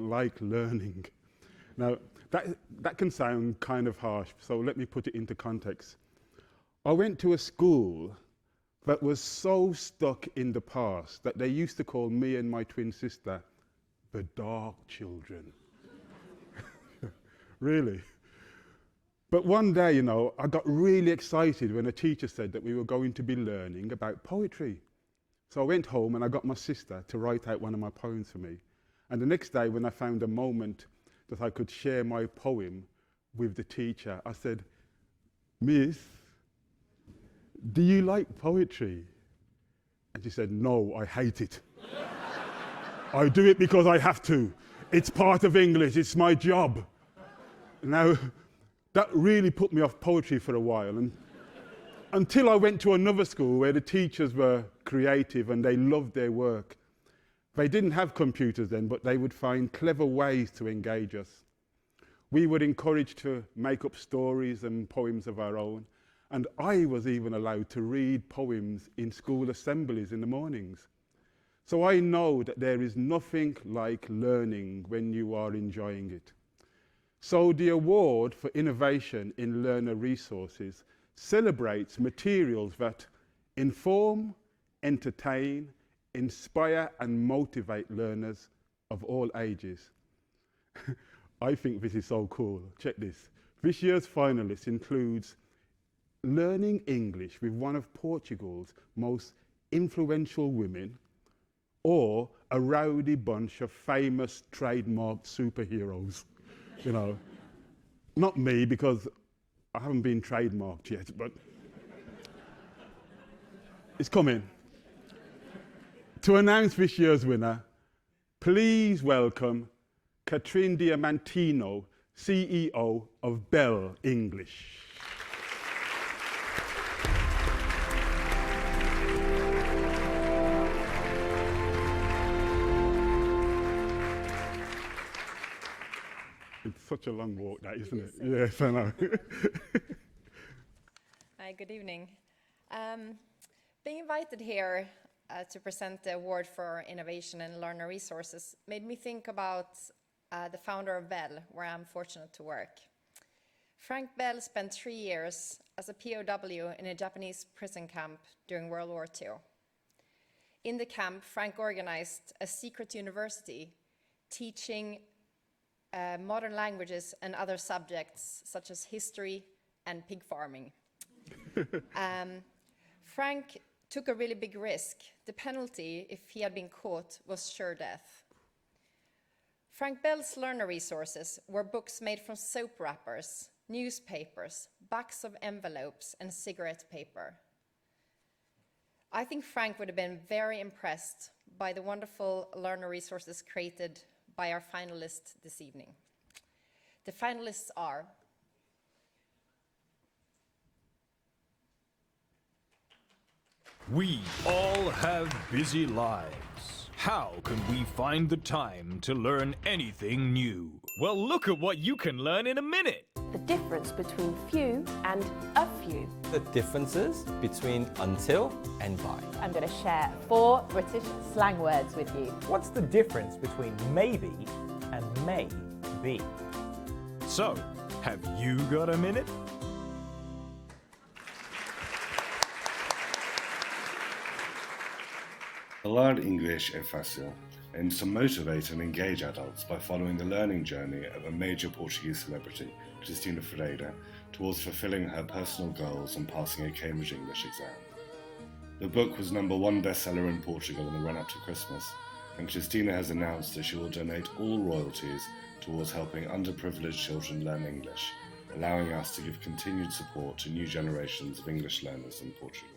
don't like learning. Now, that can sound kind of harsh, so let me put it into context. I went to a school that was so stuck in the past that they used to call me and my twin sister the dark children. Really. But one day, you know, I got really excited when a teacher said that we were going to be learning about poetry. So I went home and I got my sister to write out one of my poems for me. And the next day, when I found a moment that I could share my poem with the teacher, I said, "Miss, do you like poetry?" And she said, "No, I hate it. I do it because I have to. It's part of English, it's my job." Now, that really put me off poetry for a while, and until I went to another school where the teachers were creative and they loved their work. They didn't have computers then, but they would find clever ways to engage us. We were encouraged to make up stories and poems of our own, and I was even allowed to read poems in school assemblies in the mornings. So I know that there is nothing like learning when you are enjoying it. So the award for innovation in learner resources celebrates materials that inform, entertain, inspire and motivate learners of all ages. I think this is so cool. Check this. This year's finalist includes learning English with one of Portugal's most influential women, or a rowdy bunch of famous trademarked superheroes. You know, not me, because I haven't been trademarked yet, but it's coming. To announce this year's winner, please welcome Catherine Diamantino, CEO of Bell English. It's such a long walk, that, isn't it? Yes, I know. Hi, good evening. Being invited here to present the award for innovation and learner resources made me think about the founder of Bell, where I'm fortunate to work. Frank Bell spent 3 years as a POW in a Japanese prison camp during World War II. In the camp, Frank organized a secret university teaching modern languages and other subjects such as history and pig farming. Frank took a really big risk. The penalty, if he had been caught, was sure death. Frank Bell's learner resources were books made from soap wrappers, newspapers, backs of envelopes, and cigarette paper. I think Frank would have been very impressed by the wonderful learner resources created by our finalists this evening. The finalists are We all have busy lives. How can we find the time to learn anything new? Well, look at what you can learn in a minute. The difference between few and a few. The differences between until and by. I'm going to share 4 British slang words with you. What's the difference between maybe and may be? So, have you got a minute? Learn English est facile aims to motivate and engage adults by following the learning journey of a major Portuguese celebrity, Cristina Ferreira, towards fulfilling her personal goals and passing a Cambridge English exam. The book was #1 bestseller in Portugal in the run-up to Christmas, and Cristina has announced that she will donate all royalties towards helping underprivileged children learn English, allowing us to give continued support to new generations of English learners in Portugal.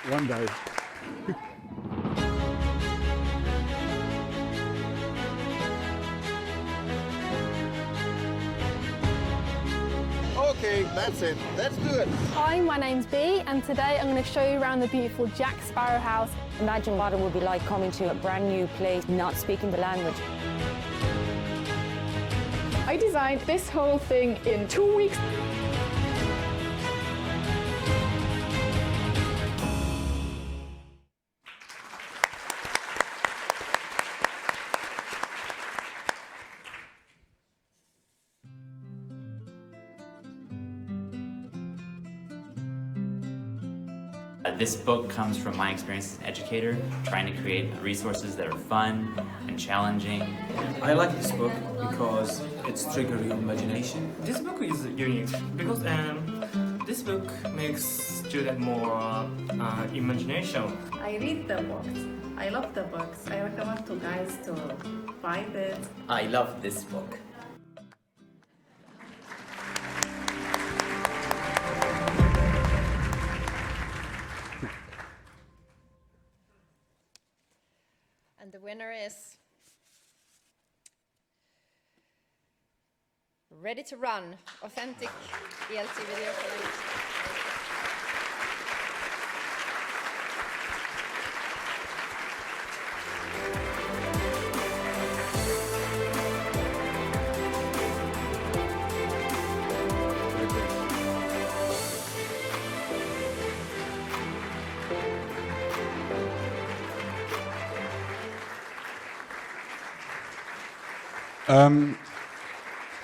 One day. Okay, that's it. Let's do it. Hi, my name's Bea, and today I'm going to show you around the beautiful Jack Sparrow house. Imagine what it would be like coming to a brand new place, not speaking the language. I designed this whole thing in 2 weeks. This book comes from my experience as an educator, trying to create resources that are fun and challenging. I like this book because it's triggering your imagination. This book is unique because this book makes students more imagination. I read the books. I love the books. I recommend to guys to buy it. I love this book. And the winner is Ready to Run, authentic ELT video for language.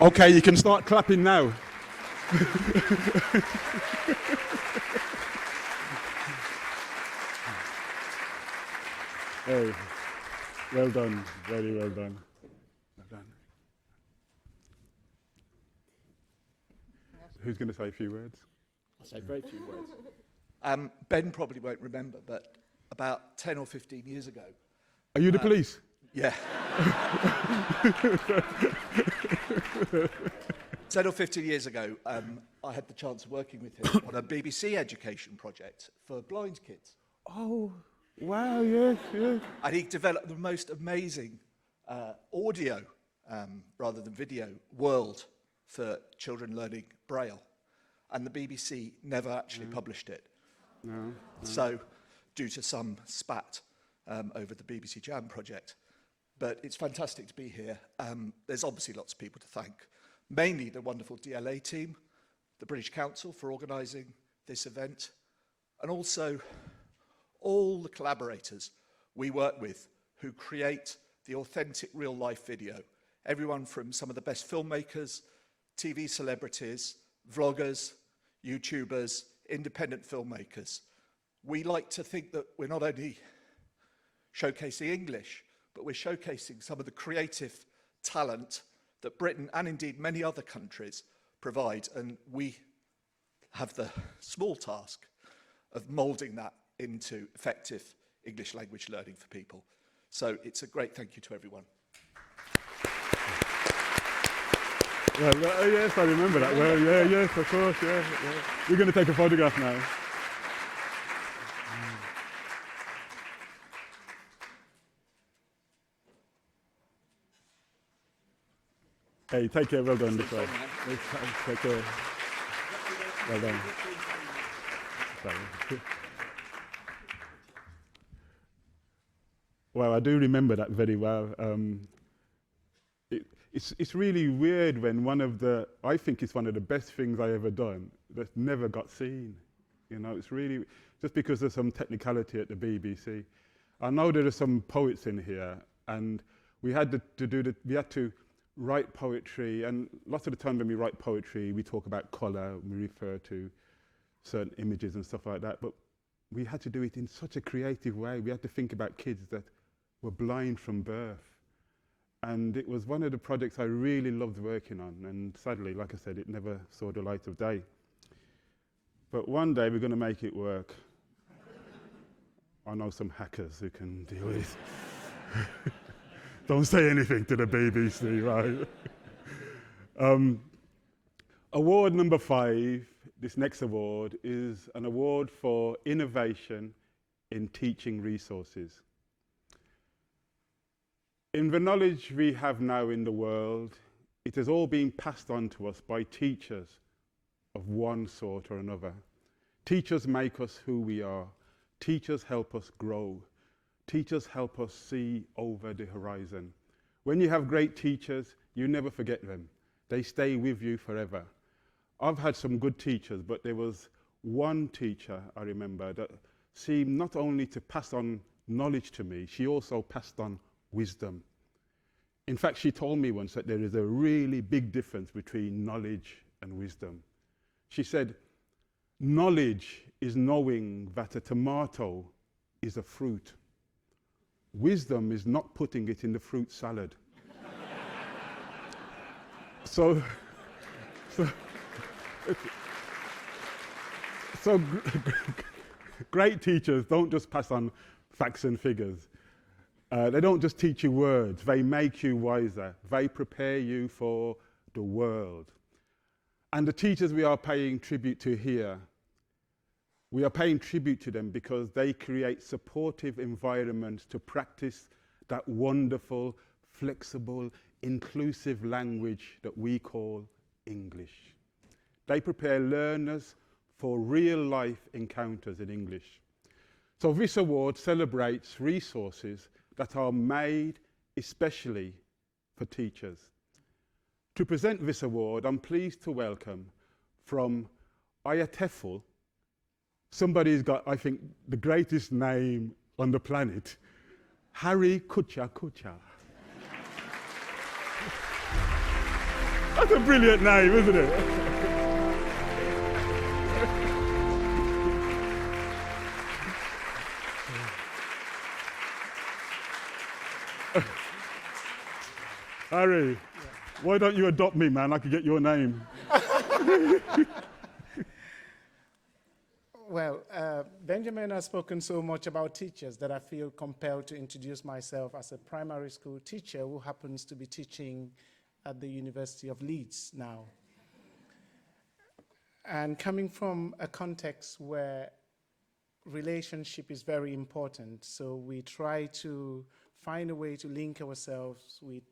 Okay, you can start clapping now. Hey, well done, very well done. Well done. Who's going to say a few words? I'll say very few words. Ben probably won't remember, but about 10 or 15 years ago. Are you the police? Yeah. 10 or 15 years ago, I had the chance of working with him on a BBC education project for blind kids. Oh, wow, yes, yes. And he developed the most amazing audio, rather than video, world for children learning Braille. And the BBC never actually published it. No. So, due to some spat over the BBC Jam project. But it's fantastic to be here. There's obviously lots of people to thank. Mainly the wonderful DLA team, the British Council for organising this event, and also all the collaborators we work with who create the authentic real-life video. Everyone from some of the best filmmakers, TV celebrities, vloggers, YouTubers, independent filmmakers. We like to think that we're not only showcasing English, but we're showcasing some of the creative talent that Britain and indeed many other countries provide, and we have the small task of moulding that into effective English language learning for people. So it's a great thank you to everyone. Well, yes, I remember that. Well, yeah, yes, of course, yeah. We're going to take a photograph now. Hey, take care, well done this way. Take care. Well done. Sorry. Well, I do remember that very well. It's really weird when I think it's one of the best things I ever done that never got seen. You know, it's really, just because there's some technicality at the BBC. I know there are some poets in here, and we had to write poetry, and lots of the time when we write poetry, we talk about colour, we refer to certain images and stuff like that, but we had to do it in such a creative way. We had to think about kids that were blind from birth. And it was one of the projects I really loved working on, and sadly, like I said, it never saw the light of day. But one day we're going to make it work. I know some hackers who can deal with it. Don't say anything to the BBC, right? Award number 5, this next award, is an award for innovation in teaching resources. In the knowledge we have now in the world, it has all been passed on to us by teachers of one sort or another. Teachers make us who we are. Teachers help us grow. Teachers help us see over the horizon. When you have great teachers, you never forget them. They stay with you forever. I've had some good teachers, but there was one teacher I remember that seemed not only to pass on knowledge to me, she also passed on wisdom. In fact, she told me once that there is a really big difference between knowledge and wisdom. She said, knowledge is knowing that a tomato is a fruit. Wisdom is not putting it in the fruit salad. So great teachers don't just pass on facts and figures. They don't just teach you words, they make you wiser. They prepare you for the world. And the teachers we are paying tribute to here, we are paying tribute to them because they create supportive environments to practice that wonderful, flexible, inclusive language that we call English. They prepare learners for real-life encounters in English. So this award celebrates resources that are made especially for teachers. To present this award, I'm pleased to welcome from IATEFL, somebody who's got, I think, the greatest name on the planet, Harry Kucha Kucha. That's a brilliant name, isn't it? Harry, why don't you adopt me, man? I could get your name. Well, Benjamin has spoken so much about teachers that I feel compelled to introduce myself as a primary school teacher who happens to be teaching at the University of Leeds now. And coming from a context where relationship is very important, so we try to find a way to link ourselves with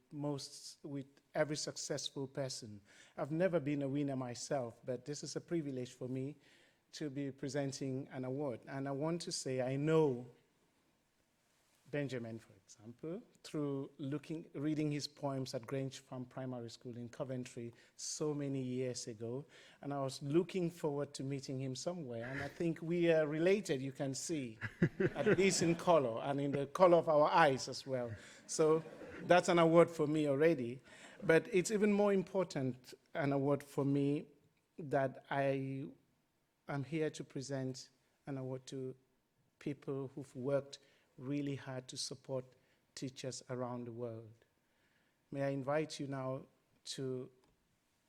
every successful person. I've never been a winner myself, but this is a privilege for me to be presenting an award. And I want to say I know Benjamin, for example, through reading his poems at Grange Farm Primary School in Coventry so many years ago. And I was looking forward to meeting him somewhere. And I think we are related, you can see, at least in color and in the color of our eyes as well. So that's an award for me already. But it's even more important, an award for me, that I'm here to present an award to people who've worked really hard to support teachers around the world. May I invite you now to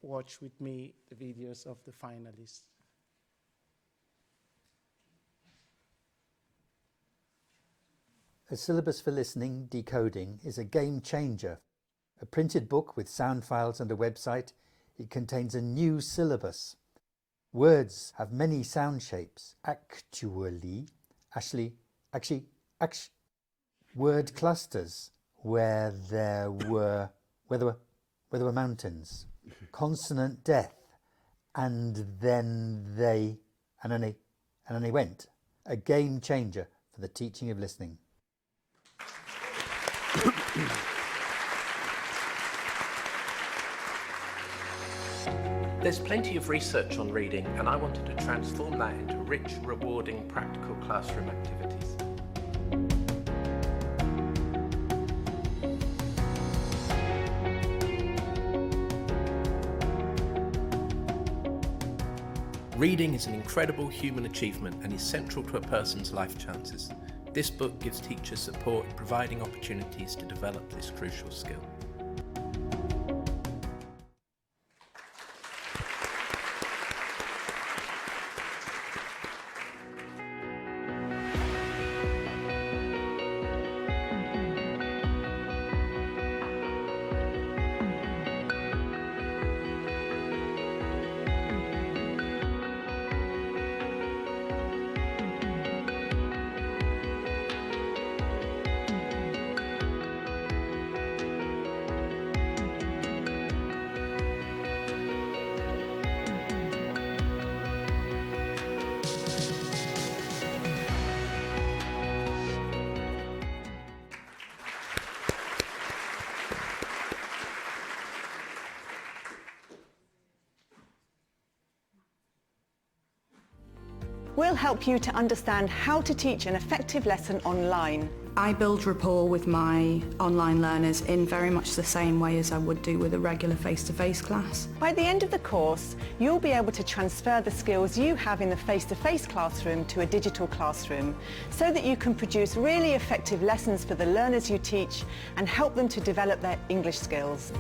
watch with me the videos of the finalists. A Syllabus for Listening, Decoding is a game changer. A printed book with sound files and a website, it contains a new syllabus. Words have many sound shapes. Actually, word clusters where there were mountains. Consonant death, and then they went. A game changer for the teaching of listening. There's plenty of research on reading, and I wanted to transform that into rich, rewarding, practical classroom activities. Reading is an incredible human achievement and is central to a person's life chances. This book gives teachers support in providing opportunities to develop this crucial skill. We'll help you to understand how to teach an effective lesson online. I build rapport with my online learners in very much the same way as I would do with a regular face-to-face class. By the end of the course, you'll be able to transfer the skills you have in the face-to-face classroom to a digital classroom so that you can produce really effective lessons for the learners you teach and help them to develop their English skills.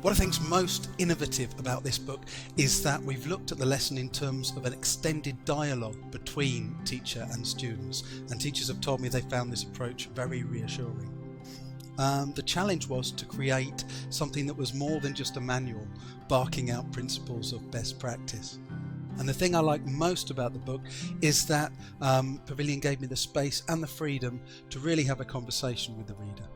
What I think's most innovative about this book is that we've looked at the lesson in terms of an extended dialogue between teacher and students, and teachers have told me they found this approach very reassuring. The challenge was to create something that was more than just a manual, barking out principles of best practice. And the thing I like most about the book is that Pavilion gave me the space and the freedom to really have a conversation with the reader.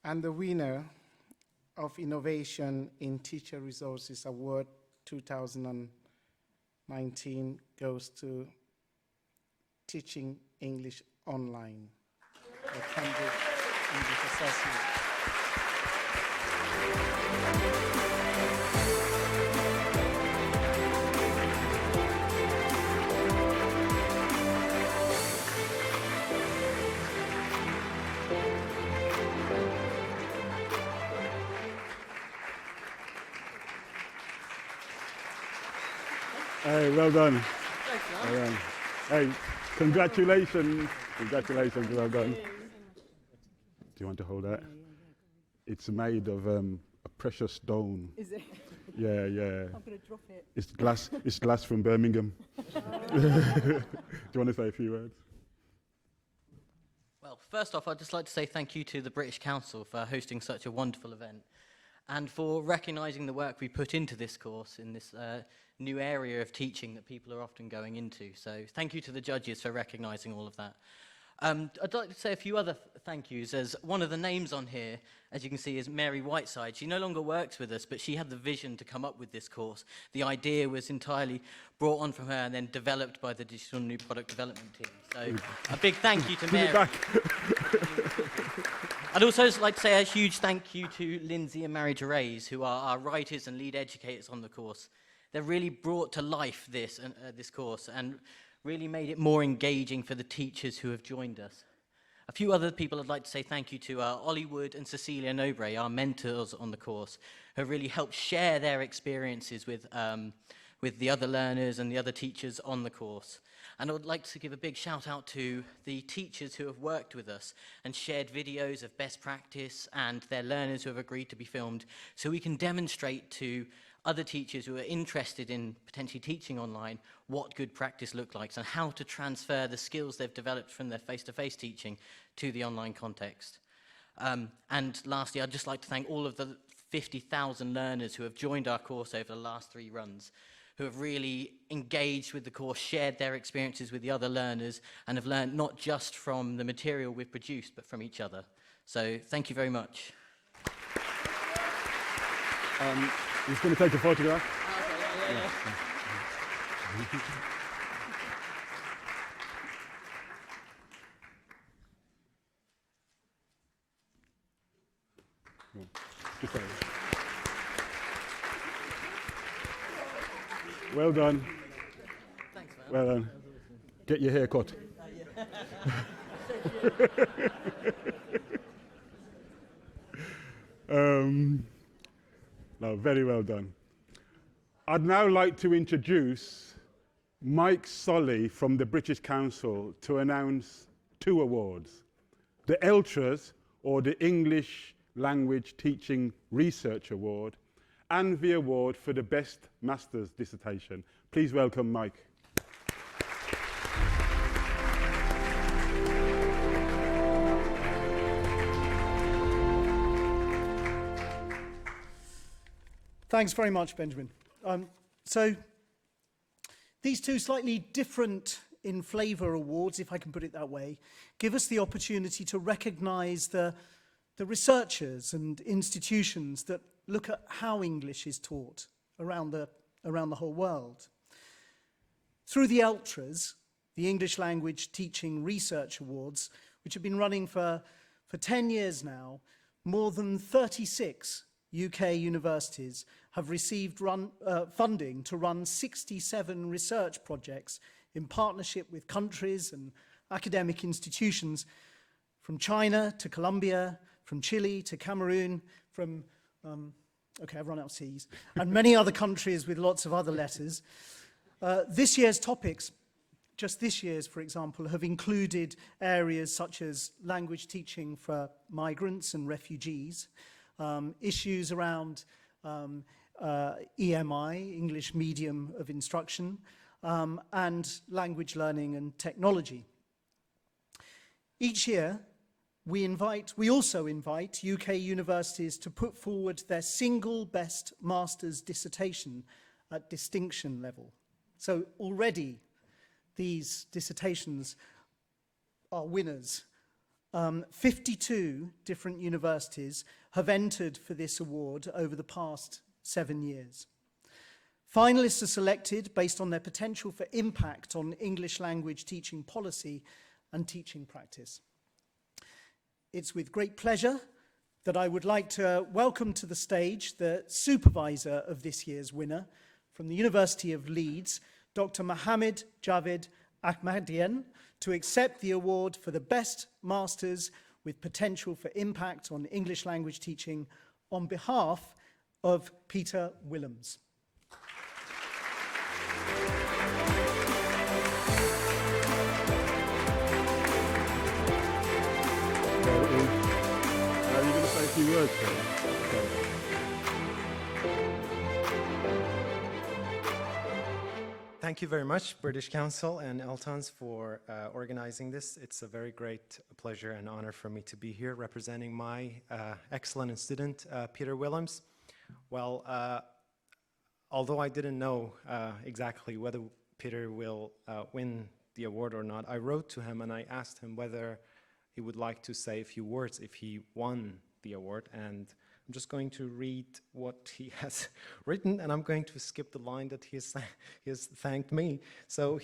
And the winner of Innovation in Teacher Resources Award 2019 goes to Teaching English Online, the Cambridge English Assessment. Hey, well done. Well done. Hey, congratulations. Congratulations, well done. Do you want to hold that? It's made of a precious stone. Is it? Yeah, yeah. I'm going to drop it. It's glass from Birmingham. Do you want to say a few words? Well, first off, I'd just like to say thank you to the British Council for hosting such a wonderful event and for recognising the work we put into this course in this new area of teaching that people are often going into. So thank you to the judges for recognising all of that. I'd like to say a few other thank yous, as one of the names on here, as you can see, is Mary Whiteside. She no longer works with us, but she had the vision to come up with this course. The idea was entirely brought on from her and then developed by the Digital New Product Development team. So a big thank you to Mary. I'd also just like to say a huge thank you to Lindsay and Mary Gervais, who are our writers and lead educators on the course. They've really brought to life this course and really made it more engaging for the teachers who have joined us. A few other people I'd like to say thank you to are Ollie Wood and Cecilia Nobre, our mentors on the course, who have really helped share their experiences with the other learners and the other teachers on the course. And I would like to give a big shout out to the teachers who have worked with us and shared videos of best practice and their learners who have agreed to be filmed so we can demonstrate to other teachers who are interested in potentially teaching online what good practice looks like and how to transfer the skills they've developed from their face-to-face teaching to the online context. And lastly, I'd just like to thank all of the 50,000 learners who have joined our course over the last 3 runs, who have really engaged with the course, shared their experiences with the other learners, and have learned not just from the material we've produced, but from each other. So thank you very much. He's going to take a photograph. Well done. Thanks, man. Well done. Get your hair cut. No, very well done. I'd now like to introduce Mike Solly from the British Council to announce 2 awards. The ELTras, or the English Language Teaching Research Award, and the award for the Best Master's Dissertation. Please welcome Mike. Thanks very much, Benjamin. So these two slightly different in flavour awards, if I can put it that way, give us the opportunity to recognise the researchers and institutions that look at how English is taught around the whole world. Through the ELTras, the English Language Teaching Research Awards, which have been running for 10 years now, more than 36 UK universities have received funding to run 67 research projects in partnership with countries and academic institutions from China to Colombia, from Chile to Cameroon, from, okay, I've run out of C's, and many other countries with lots of other letters. This year's topics, just this year's, for example, have included areas such as language teaching for migrants and refugees, issues around EMI, English Medium of Instruction, and language learning and technology. Each year, we also invite UK universities to put forward their single best master's dissertation at distinction level. So already these dissertations are winners. 52 different universities have entered for this award over the past 7 years. Finalists are selected based on their potential for impact on English language teaching policy and teaching practice. It's with great pleasure that I would like to welcome to the stage the supervisor of this year's winner from the University of Leeds, Dr. Mohammed Javed Ahmadian, to accept the award for the best masters with potential for impact on English language teaching on behalf of Peter Willems. Are you going to say a few words then? Thank you very much, British Council and ELTons, for organizing this. It's a very great pleasure and honor for me to be here representing my excellent student, Peter Willems. Well, although I didn't know exactly whether Peter will win the award or not, I wrote to him and I asked him whether he would like to say a few words if he won the award, and I'm just going to read what he has written, and I'm going to skip the line that he has thanked me. So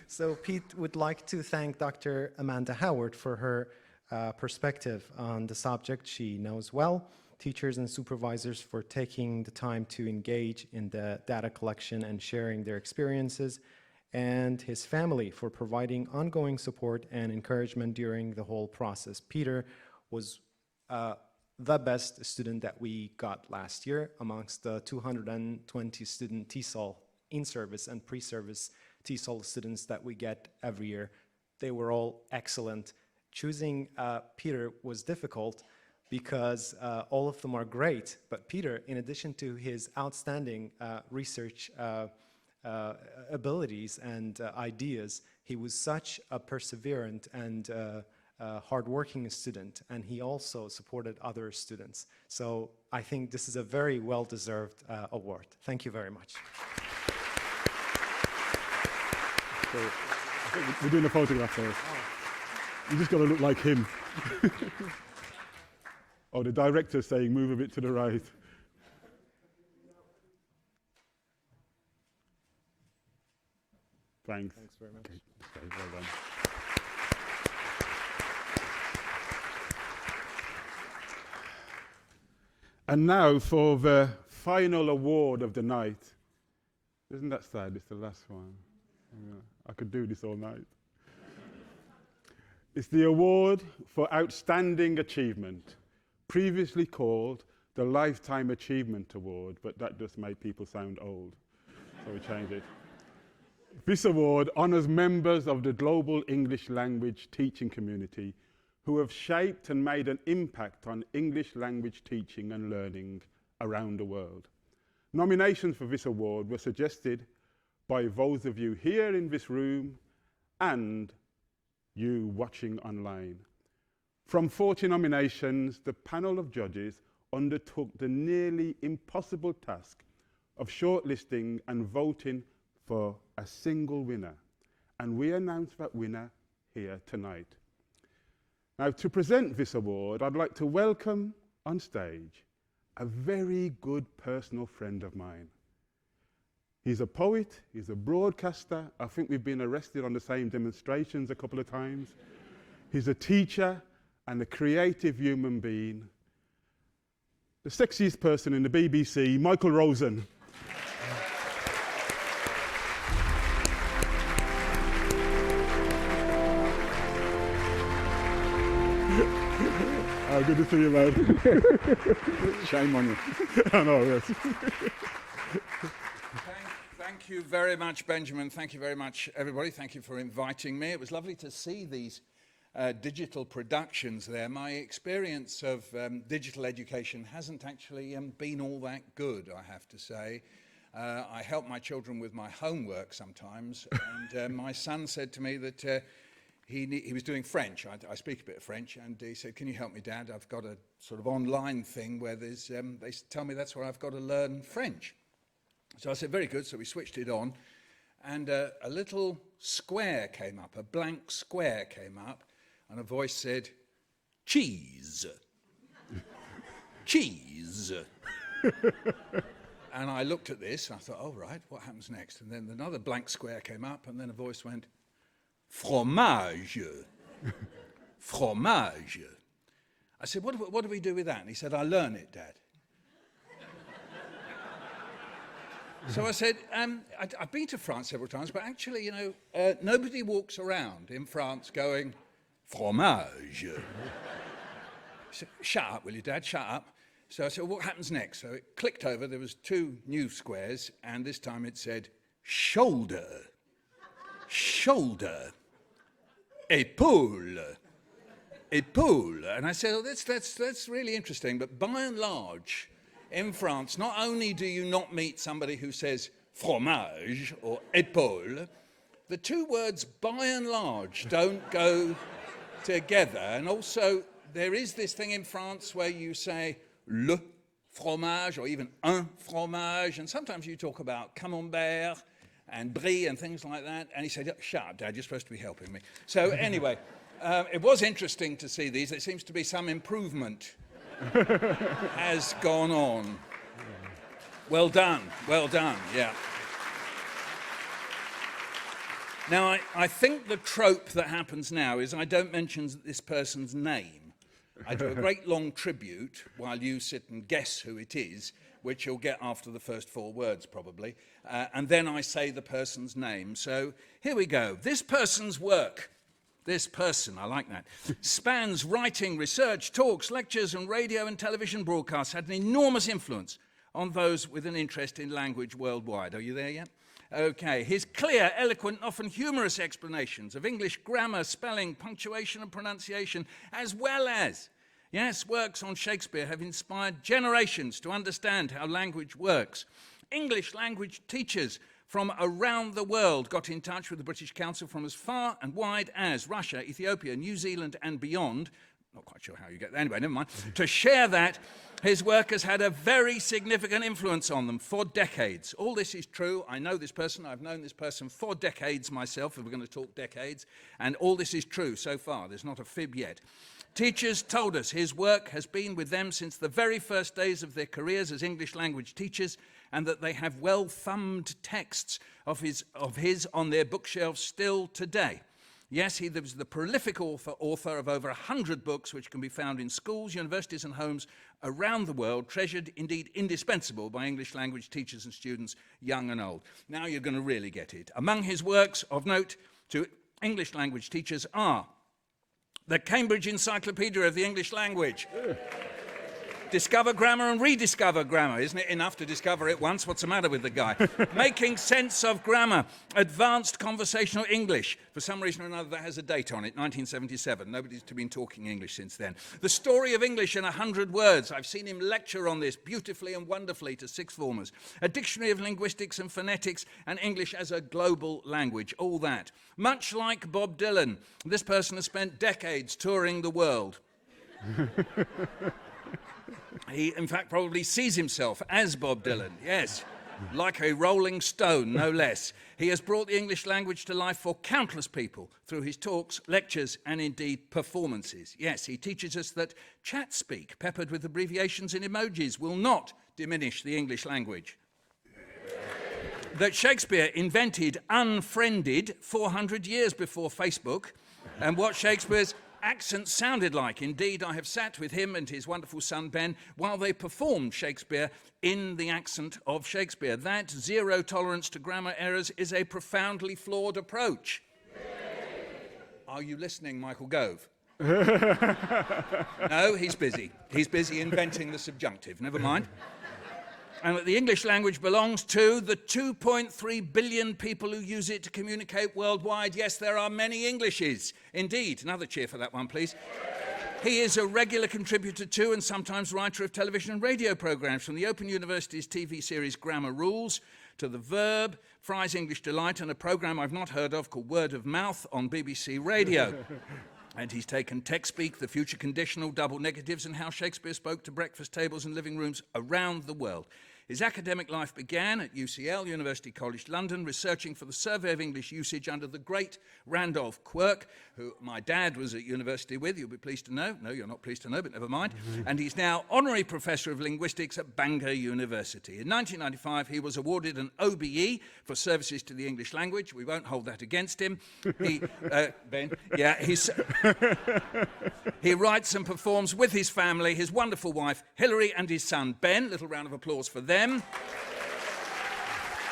so Pete would like to thank Dr. Amanda Howard for her perspective on the subject she knows well, teachers and supervisors for taking the time to engage in the data collection and sharing their experiences, and his family for providing ongoing support and encouragement during the whole process. Peter was the best student that we got last year amongst the 220 student TESOL in-service and pre-service TESOL students that we get every year. They were all excellent. Choosing Peter was difficult because all of them are great, but Peter, in addition to his outstanding research abilities and ideas, he was such a perseverant and hardworking student, and he also supported other students. So I think this is a very well-deserved award. Thank you very much. So, I think we're doing a photograph first. You just got to look like him. Oh, the director's saying move a bit to the right. Thanks. Thanks very much. Okay, well done. And now for the final award of the night. Isn't that sad? It's the last one. Yeah, I could do this all night. It's the award for Outstanding Achievement, previously called the Lifetime Achievement Award, but that just made people sound old, so we changed it. This award honours members of the global English language teaching community who have shaped and made an impact on English language teaching and learning around the world. Nominations for this award were suggested by those of you here in this room and you watching online. From 40 nominations, the panel of judges undertook the nearly impossible task of shortlisting and voting for a single winner. And we announce that winner here tonight. Now, to present this award, I'd like to welcome on stage a very good personal friend of mine. He's a poet, he's a broadcaster. I think we've been arrested on the same demonstrations a couple of times. He's a teacher and a creative human being. The sexiest person in the BBC, Michael Rosen. Oh, good to see you, man. Shame on you. I know, yes. Thank you very much, Benjamin. Thank you very much, everybody. Thank you for inviting me. It was lovely to see these digital productions there. My experience of digital education hasn't actually been all that good, I have to say. I help my children with my homework sometimes, and my son said to me that he was doing French. I speak a bit of French, and he said, "Can you help me, Dad? I've got a sort of online thing where there's they tell me that's where I've got to learn French." So I said, "Very good." So we switched it on, and a little square came up, a blank square came up, and a voice said, "Cheese." Cheese. And I looked at this, and I thought, "Oh, right, what happens next?" And then another blank square came up, and then a voice went, "Fromage." Fromage. I said, what do we do with that? And he said, "I learn it, Dad." So I said, I've been to France several times, but actually, you know, nobody walks around in France going, "Fromage." He said, "Shut up, will you, Dad, shut up." So I said, "What happens next?" So it clicked over, there was two new squares, and this time it said, "Shoulder." Shoulder. Épaule. Épaule. And I said, "Oh, that's really interesting, but by and large, in France, not only do you not meet somebody who says fromage or épaule, the two words by and large don't go together. And also, there is this thing in France where you say le fromage or even un fromage, and sometimes you talk about camembert and brie and things like that." And he said, "Shut up, Dad, you're supposed to be helping me." So anyway, it was interesting to see these. There seems to be some improvement has gone on. Well done, yeah. Now, I think the trope that happens now is I don't mention this person's name. I do a great long tribute while you sit and guess who it is, which you'll get after the first four words, probably. And then I say the person's name. So here we go. This person's work, this person, I like that, spans writing, research, talks, lectures, and radio and television broadcasts, had an enormous influence on those with an interest in language worldwide. Are you there yet? Okay. His clear, eloquent, often humorous explanations of English grammar, spelling, punctuation, and pronunciation, as well as, yes, works on Shakespeare have inspired generations to understand how language works. English language teachers from around the world got in touch with the British Council from as far and wide as Russia, Ethiopia, New Zealand, and beyond. Not quite sure how you get there. Anyway, never mind. To share that his work has had a very significant influence on them for decades. All this is true. I know this person. I've known this person for decades myself, if we're going to talk decades. And all this is true so far. There's not a fib yet. Teachers told us his work has been with them since the very first days of their careers as English language teachers, and that they have well-thumbed texts of his on their bookshelves still today. Yes, he was the prolific author of over 100 books, which can be found in schools, universities, and homes around the world, treasured, indeed indispensable by English language teachers and students, young and old. Now you're going to really get it. Among his works of note to English language teachers are the Cambridge Encyclopedia of the English Language, Discover grammar and rediscover grammar. Isn't it enough to discover it once? What's the matter with the guy? Making sense of grammar. Advanced conversational English. For some reason or another, that has a date on it, 1977. Nobody's been talking English since then. The Story of English in 100 Words. I've seen him lecture on this beautifully and wonderfully to sixth formers. A Dictionary of Linguistics and Phonetics and English as a Global Language. All that. Much like Bob Dylan, this person has spent decades touring the world. He, in fact, probably sees himself as Bob Dylan, yes, like a rolling stone, no less. He has brought the English language to life for countless people through his talks, lectures, and indeed performances. Yes, he teaches us that chat speak, peppered with abbreviations and emojis, will not diminish the English language. That Shakespeare invented unfriended 400 years before Facebook, and what Shakespeare's accent sounded like. Indeed, I have sat with him and his wonderful son Ben while they performed Shakespeare in the accent of Shakespeare. That zero tolerance to grammar errors is a profoundly flawed approach. Are you listening, Michael Gove? No, he's busy. He's busy inventing the subjunctive. Never mind. And that the English language belongs to the 2.3 billion people who use it to communicate worldwide. Yes, there are many Englishes. Indeed. Another cheer for that one, please. He is a regular contributor to and sometimes writer of television and radio programmes, from the Open University's TV series Grammar Rules to The Verb, Fry's English Delight, and a programme I've not heard of called Word of Mouth on BBC Radio. And he's taken text speak, the future conditional, double negatives, and how Shakespeare spoke to breakfast tables and living rooms around the world. His academic life began at UCL, University College London, researching for the Survey of English Usage under the great Randolph Quirk, who my dad was at university with, you'll be pleased to know. No, you're not pleased to know, but never mind. And he's now Honorary Professor of Linguistics at Bangor University. In 1995, he was awarded an OBE for services to the English language. We won't hold that against him. He, Ben, yeah, he writes and performs with his family, his wonderful wife, Hilary, and his son, Ben. Little round of applause for them.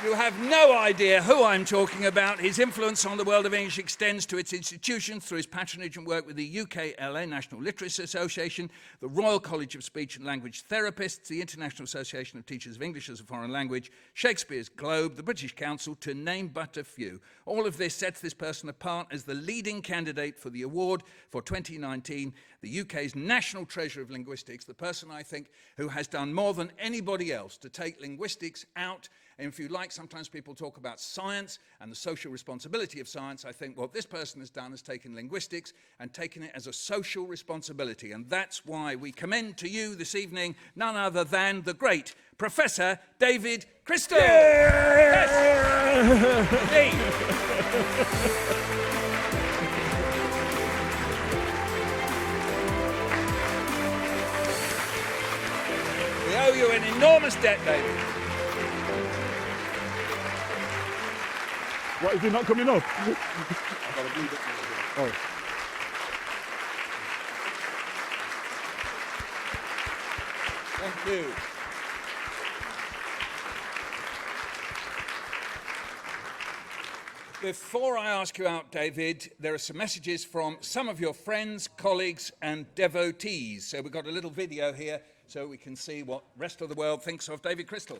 You have no idea who I'm talking about. His influence on the world of English extends to its institutions through his patronage and work with the UKLA National Literacy Association, the Royal College of Speech and Language Therapists, the International Association of Teachers of English as a Foreign Language, Shakespeare's Globe, the British Council, to name but a few. All of this sets this person apart as the leading candidate for the award for 2019, the UK's National Treasure of Linguistics, the person, I think, who has done more than anybody else to take linguistics out. And if you like, sometimes people talk about science and the social responsibility of science. I think what this person has done is taken linguistics and taken it as a social responsibility. And that's why we commend to you this evening none other than the great Professor David Crystal. Yes. We owe you an enormous debt, David. What, is he not coming up? Oh. Thank you. Before I ask you out, David, there are some messages from some of your friends, colleagues, and devotees. So we've got a little video here so we can see what the rest of the world thinks of David Crystal.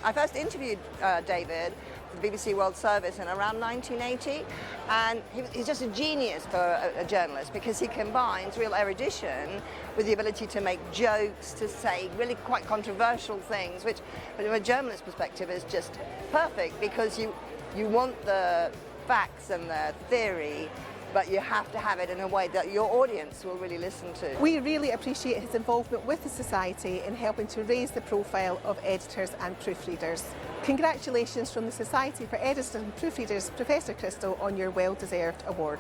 I first interviewed David for the BBC World Service in around 1980, and he's just a genius for a journalist because he combines real erudition with the ability to make jokes, to say really quite controversial things, which from a journalist perspective is just perfect because you want the facts and the theory, but you have to have it in a way that your audience will really listen to. We really appreciate his involvement with the Society in helping to raise the profile of editors and proofreaders. Congratulations from the Society for Editors and Proofreaders, Professor Crystal, on your well-deserved award.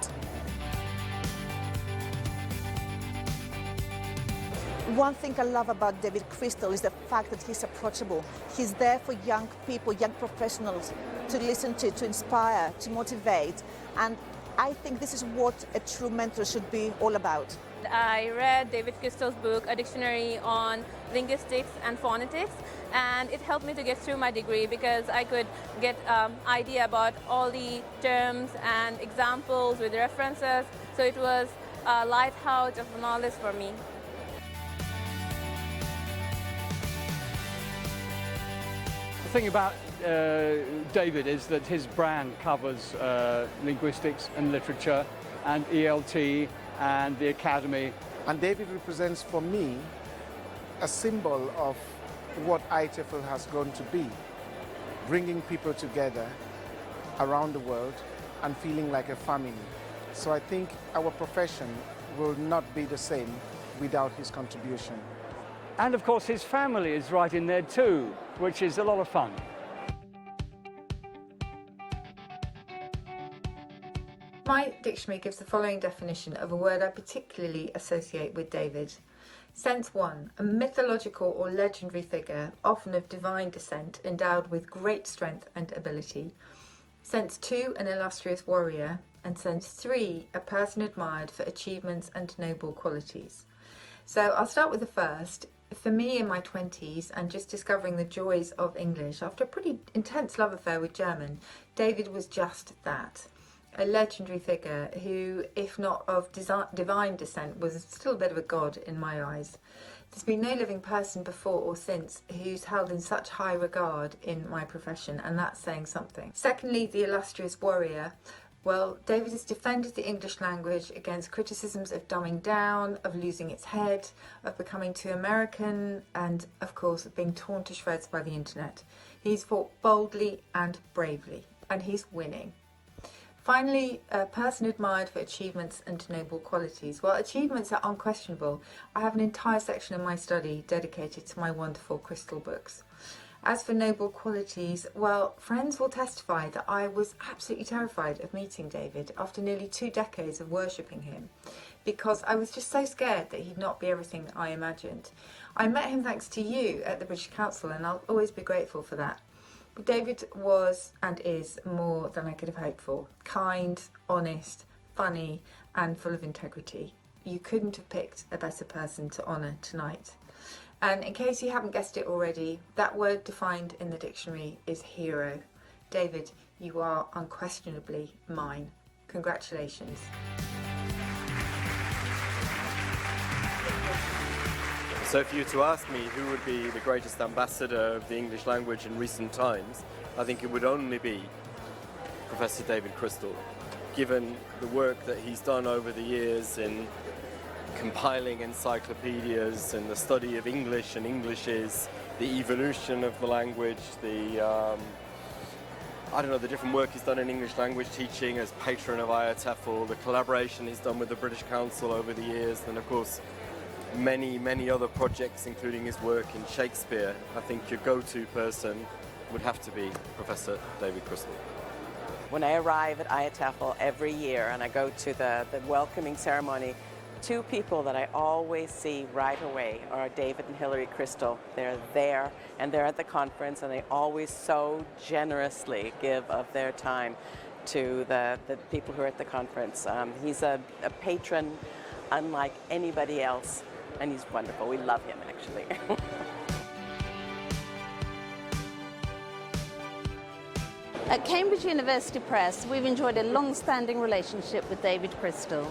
One thing I love about David Crystal is the fact that he's approachable. He's there for young people, young professionals to listen to inspire, to motivate, and I think this is what a true mentor should be all about. I read David Crystal's book, A Dictionary on Linguistics and Phonetics, and it helped me to get through my degree because I could get idea about all the terms and examples with references. So it was a lighthouse of knowledge for me. The thing about David is that his brand covers linguistics and literature and ELT and the academy. And David represents for me a symbol of what ITFL has grown to be, bringing people together around the world and feeling like a family. So I think our profession will not be the same without his contribution. And of course his family is right in there too, which is a lot of fun. My dictionary gives the following definition of a word I particularly associate with David. Sense 1, a mythological or legendary figure, often of divine descent, endowed with great strength and ability. Sense 2, an illustrious warrior. And sense 3, a person admired for achievements and noble qualities. So I'll start with the first. For me in my 20s and just discovering the joys of English, after a pretty intense love affair with German, David was just that. A legendary figure who, if not of divine descent, was still a bit of a god in my eyes. There's been no living person before or since who's held in such high regard in my profession, and that's saying something. Secondly, the illustrious warrior. Well, David has defended the English language against criticisms of dumbing down, of losing its head, of becoming too American, and, of course, of being torn to shreds by the internet. He's fought boldly and bravely, and he's winning. Finally, a person admired for achievements and noble qualities. Well, achievements are unquestionable. I have an entire section of my study dedicated to my wonderful Crystal books. As for noble qualities, well, friends will testify that I was absolutely terrified of meeting David after nearly 2 decades of worshipping him, because I was just so scared that he'd not be everything I imagined. I met him thanks to you at the British Council, and I'll always be grateful for that. But David was and is more than I could have hoped for. Kind, honest, funny, and full of integrity. You couldn't have picked a better person to honour tonight. And in case you haven't guessed it already, that word defined in the dictionary is hero. David, you are unquestionably mine. Congratulations. So if you were to ask me who would be the greatest ambassador of the English language in recent times, I think it would only be Professor David Crystal, given the work that he's done over the years in compiling encyclopedias and the study of English and Englishes, the evolution of the language, the different work he's done in English language teaching as patron of IATEFL, the collaboration he's done with the British Council over the years, and of course many other projects, including his work in Shakespeare. I think your go-to person would have to be Professor David Crystal. When I arrive at IATEFL every year and I go to the welcoming ceremony, 2 people that I always see right away are David and Hilary Crystal. They're there and they're at the conference, and they always so generously give of their time to the people who are at the conference. He's a patron unlike anybody else, and he's wonderful. We love him, actually. At Cambridge University Press, we've enjoyed a long-standing relationship with David Crystal.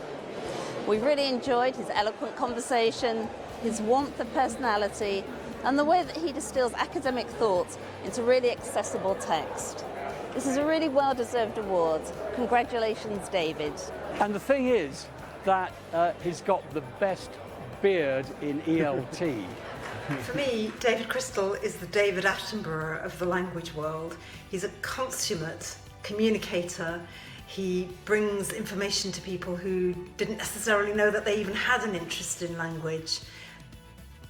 We really enjoyed his eloquent conversation, his warmth of personality, and the way that he distills academic thought into really accessible text. This is a really well-deserved award. Congratulations, David. And the thing is that he's got the best beard in ELT. For me, David Crystal is the David Attenborough of the language world. He's a consummate communicator. He brings information to people who didn't necessarily know that they even had an interest in language.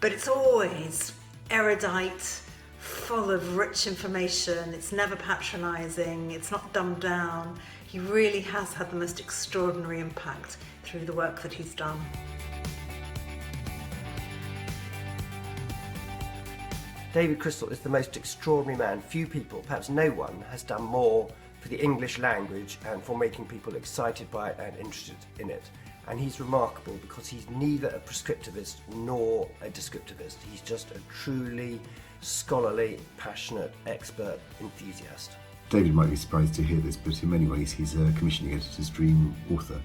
But it's always erudite, full of rich information. It's never patronising, it's not dumbed down. He really has had the most extraordinary impact through the work that he's done. David Crystal is the most extraordinary man. Few people, perhaps no one, has done more for for the English language and for making people excited by it and interested in it. And he's remarkable because he's neither a prescriptivist nor a descriptivist. He's just a truly scholarly, passionate, expert enthusiast. David might be surprised to hear this, but in many ways he's a commissioning editor's dream author.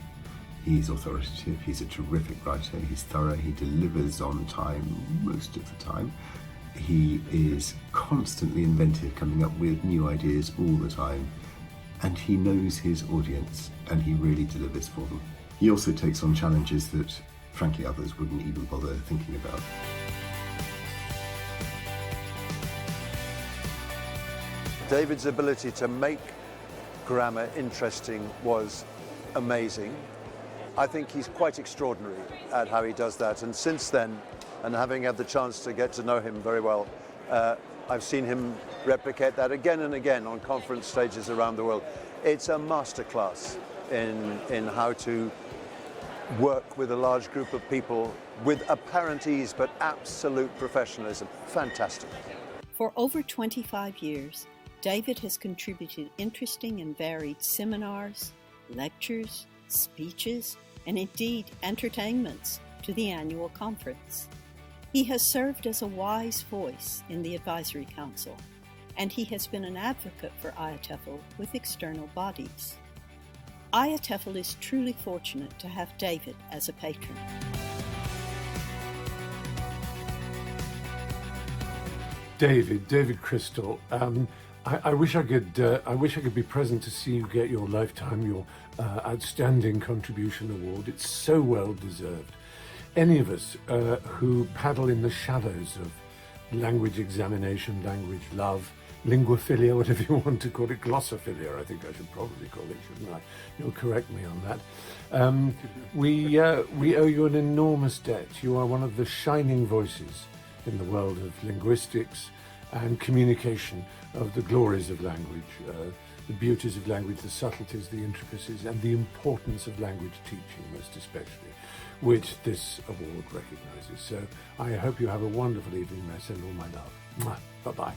He's authoritative, he's a terrific writer, he's thorough, he delivers on time most of the time. He is constantly inventive, coming up with new ideas all the time, and he knows his audience and he really delivers for them. He also takes on challenges that, frankly, others wouldn't even bother thinking about. David's ability to make grammar interesting was amazing. I think he's quite extraordinary at how he does that, and since then, and having had the chance to get to know him very well, I've seen him replicate that again and again on conference stages around the world. It's a masterclass in how to work with a large group of people with apparent ease but absolute professionalism. Fantastic. For over 25 years, David has contributed interesting and varied seminars, lectures, speeches, and indeed entertainments to the annual conference. He has served as a wise voice in the Advisory Council, and he has been an advocate for IATEFL with external bodies. IATEFL is truly fortunate to have David as a patron. David Crystal. I wish I could be present to see you get your Outstanding Contribution Award. It's so well deserved. Any of us who paddle in the shadows of language examination, language love, linguophilia, whatever you want to call it, glossophilia, I think I should probably call it, shouldn't I? You'll correct me on that. We owe you an enormous debt. You are one of the shining voices in the world of linguistics and communication of the glories of language, the beauties of language, the subtleties, the intricacies, and the importance of language teaching, most especially, which this award recognises. So I hope you have a wonderful evening, and I send all my love. Mwah. Bye-bye.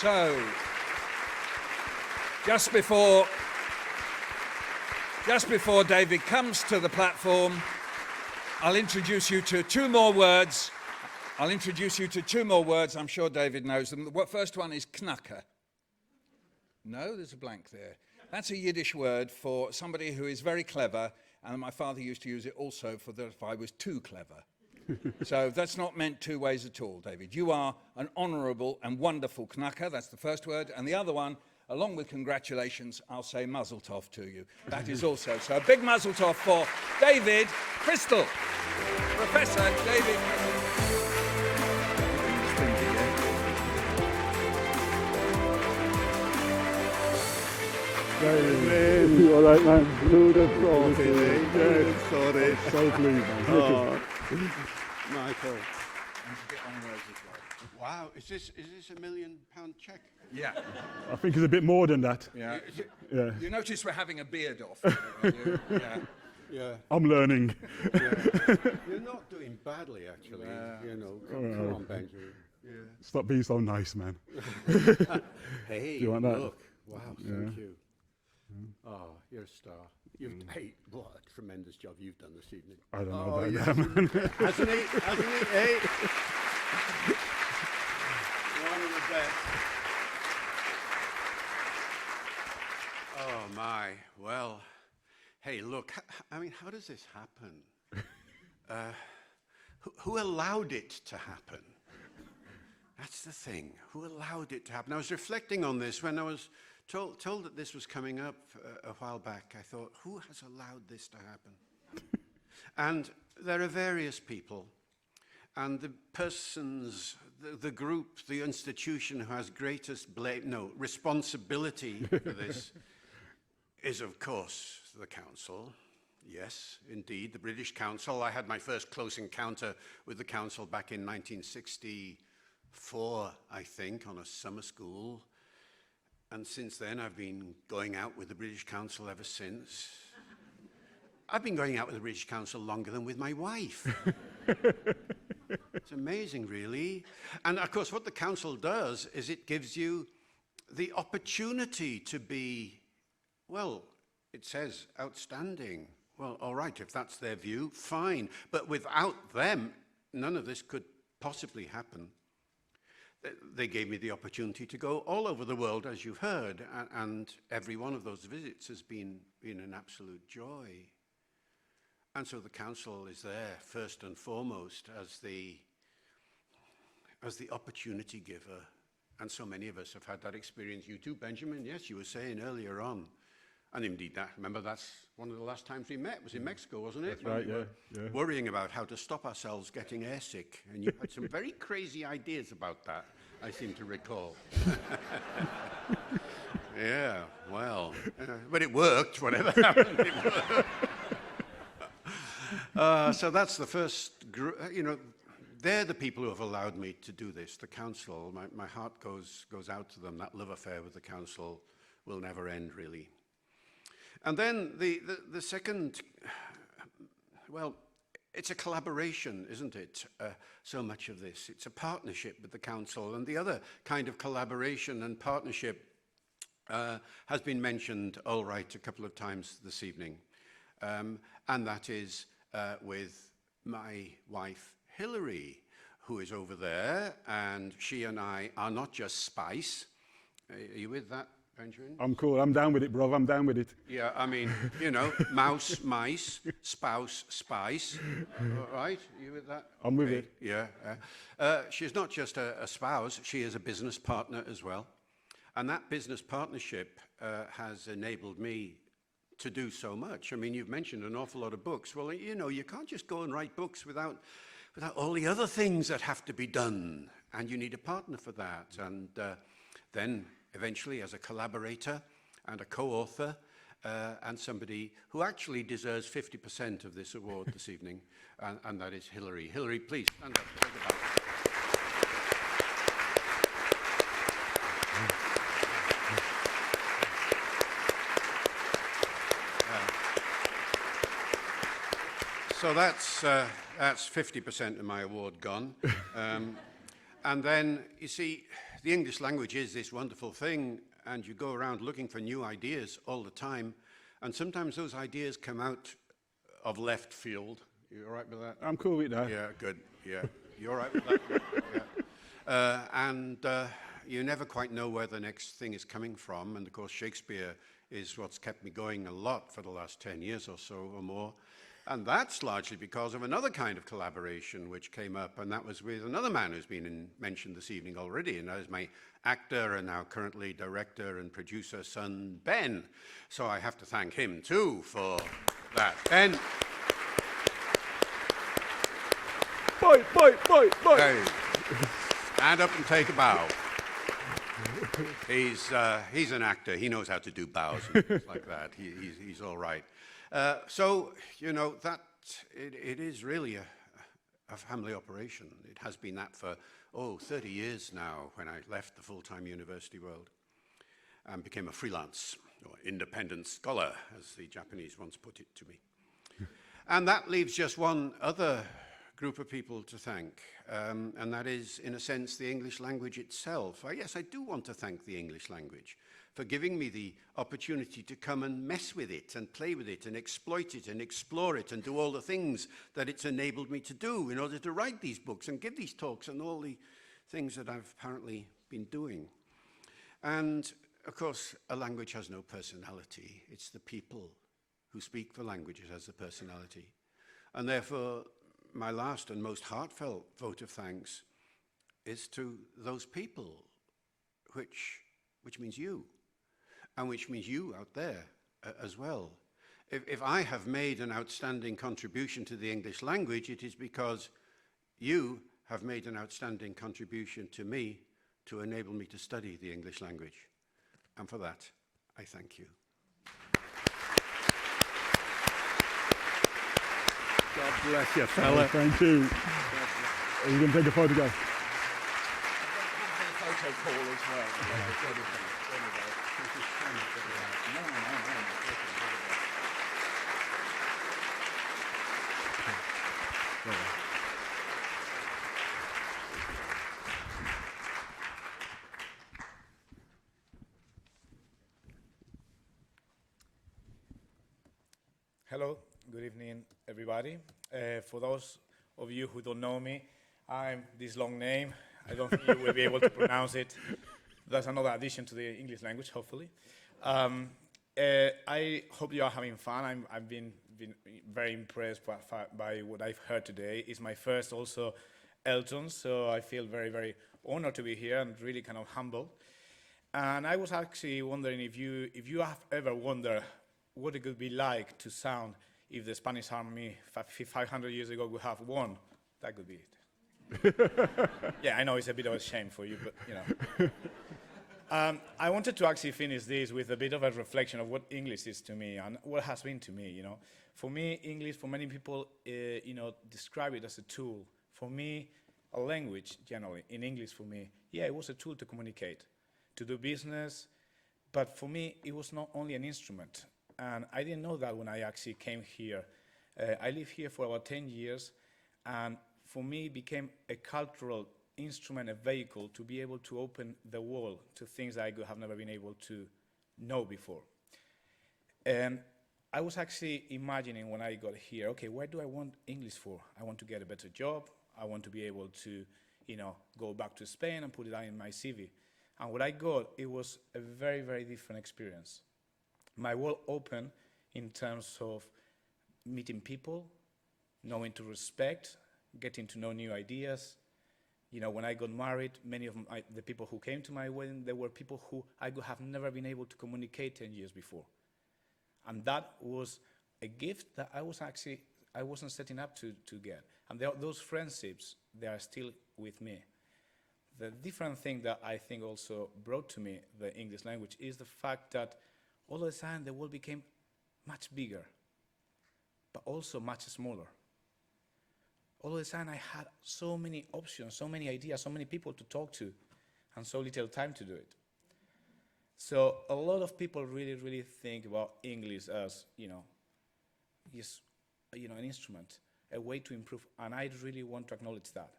So, just before David comes to the platform, I'll introduce you to two more words. I'm sure David knows them. The first one is knacker. No, there's a blank there. That's a Yiddish word for somebody who is very clever, and my father used to use it also for that if I was too clever. So that's not meant two ways at all, David. You are an honourable and wonderful knacker. That's the first word. And the other one, along with congratulations, I'll say mazel tov to you. That is also. So a big mazel tov for David Crystal. Professor David Crystal. David, you all right, man? Sorry. So pleased, man. Michael. Wow, is this £1 million check? Yeah. I think it's a bit more than that. Yeah. Yeah. You notice we're having a beard off. Yeah. I'm learning. Yeah. You're not doing badly, actually. You know, come on, Benjamin. Yeah. Stop being so nice, man. Hey, Do you want that? look. Wow, thank you. Oh, you're a star. Hey, what a tremendous job you've done this evening. I don't know about that, man. Hasn't he? Hey. One of the best. Oh, my. Well, hey, look, I mean, how does this happen? Who allowed it to happen? That's the thing. Who allowed it to happen? I was reflecting on this when I was told that this was coming up a while back. I thought, who has allowed this to happen? And there are various people. And the persons, the group, the institution who has greatest responsibility for this is, of course, the council. Yes, indeed, the British Council. I had my first close encounter with the council back in 1964, I think, on a summer school. And since then, I've been going out with the British Council ever since. I've been going out with the British Council longer than with my wife. It's amazing, really. And of course, what the Council does is it gives you the opportunity to be, well, it says outstanding. Well, all right, if that's their view, fine. But without them, none of this could possibly happen. They gave me the opportunity to go all over the world, as you've heard, and every one of those visits has been an absolute joy. And so the Council is there, first and foremost, as the opportunity giver. And so many of us have had that experience. You too, Benjamin, yes, you were saying earlier on. And indeed, remember, that's one of the last times we met, was in Mexico, wasn't it? That's right, we were yeah. worrying about how to stop ourselves getting airsick. And you had some very crazy ideas about that, I seem to recall. Yeah, well, but it worked, whatever happened, it worked. So that's the first group, they're the people who have allowed me to do this, the Council. My heart goes out to them. That love affair with the Council will never end, really. And then the second, well, it's a collaboration, isn't it? So much of this. It's a partnership with the Council. And the other kind of collaboration and partnership has been mentioned all right a couple of times this evening. And that is with my wife, Hilary, who is over there. And she and I are not just spice. Are you with that, Benjamin? I'm cool. I'm down with it, bro. I'm down with it. Yeah, I mean, mouse, mice, spouse, spice. All right, you with that? I'm with it. Yeah. She's not just a spouse, she is a business partner as well. And that business partnership has enabled me to do so much. I mean, you've mentioned an awful lot of books. Well, you can't just go and write books without all the other things that have to be done. And you need a partner for that. And then eventually as a collaborator and a co-author and somebody who actually deserves 50% of this award this evening, and that is Hilary. Hilary, please stand up. Take it back. So that's 50% of my award gone. And then, you see, the English language is this wonderful thing, and you go around looking for new ideas all the time, and sometimes those ideas come out of left field. You all right with that? I'm cool with that. Yeah, good. Yeah. You all right with that? Yeah. And you never quite know where the next thing is coming from, and of course Shakespeare is what's kept me going a lot for the last 10 years or so or more. And that's largely because of another kind of collaboration which came up, and that was with another man who's been mentioned this evening already, and that is my actor and now currently director and producer son, Ben. So I have to thank him too for that. Ben. Boy. Hey, stand up and take a bow. He's an actor. He knows how to do bows and things like that. He's all right. So, that it is really a family operation. It has been that for, 30 years now, when I left the full-time university world and became a freelance or independent scholar, as the Japanese once put it to me. And that leaves just one other group of people to thank, and that is, in a sense, the English language itself. Yes, I do want to thank the English language for giving me the opportunity to come and mess with it and play with it and exploit it and explore it and do all the things that it's enabled me to do in order to write these books and give these talks and all the things that I've apparently been doing. And, of course, a language has no personality. It's the people who speak the language that has the personality. And therefore, my last and most heartfelt vote of thanks is to those people, which means you, and which means you out there as well. If I have made an outstanding contribution to the English language, it is because you have made an outstanding contribution to me to enable me to study the English language. And for that, I thank you. God bless you, fella. Thank you. Are you going to take a photograph? Photo call as well. Hello, good evening, everybody. For those of you who don't know me, I'm this long name. I don't think you will be able to pronounce it. That's another addition to the English language, hopefully. I hope you are having fun. I've been very impressed by what I've heard today. It's my first also ELTons, so I feel very, very honored to be here and really kind of humble. And I was actually wondering if you have ever wondered what it could be like to sound if the Spanish army 500 years ago would have won. That could be it. Yeah, I know it's a bit of a shame for you, but you know. I wanted to actually finish this with a bit of a reflection of what English is to me and what has been to me. You know, for me, English, for many people, you know, describe it as a tool. For me, a language generally in English, for me, yeah, it was a tool to communicate, to do business, but for me, it was not only an instrument. And I didn't know that when I actually came here. I lived here for about 10 years, and for me, it became a cultural instrument, a vehicle to be able to open the world to things that I could have never been able to know before. And I was actually imagining when I got here, okay, what do I want English for? I want to get a better job. I want to be able to, you know, go back to Spain and put it out in my CV. And what I got, it was a very, very different experience. My world opened in terms of meeting people, knowing to respect, getting to know new ideas. You know, when I got married, many of the people who came to my wedding, they were people who I could have never been able to communicate 10 years before. And that was a gift that I wasn't setting up to get. And those friendships, they are still with me. The different thing that I think also brought to me the English language is the fact that all of a sudden the world became much bigger, but also much smaller. All of a sudden I had so many options, so many ideas, so many people to talk to, and so little time to do it. So a lot of people really, really think about English as, you know, just, you know, an instrument, a way to improve, and I really want to acknowledge that.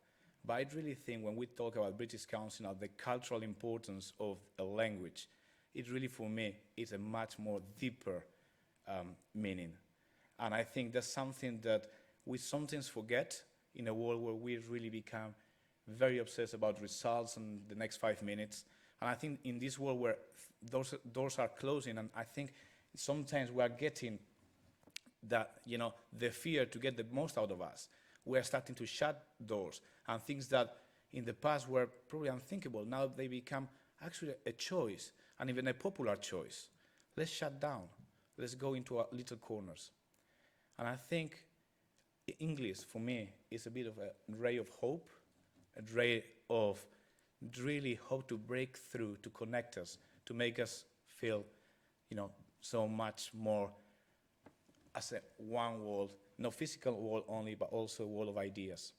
But I really think when we talk about British Council now, the cultural importance of a language, it really, for me, is a much more deeper meaning. And I think that's something that we sometimes forget in a world where we really become very obsessed about results in the next 5 minutes. And I think in this world where those doors are closing, and I think sometimes we are getting that, you know, the fear to get the most out of us. We are starting to shut doors, and things that in the past were probably unthinkable, now they become actually a choice, and even a popular choice. Let's shut down. Let's go into our little corners. And I think English, for me, is a bit of a ray of hope, a ray of really hope to break through, to connect us, to make us feel, you know, so much more as a one world, no physical world only, but also a world of ideas.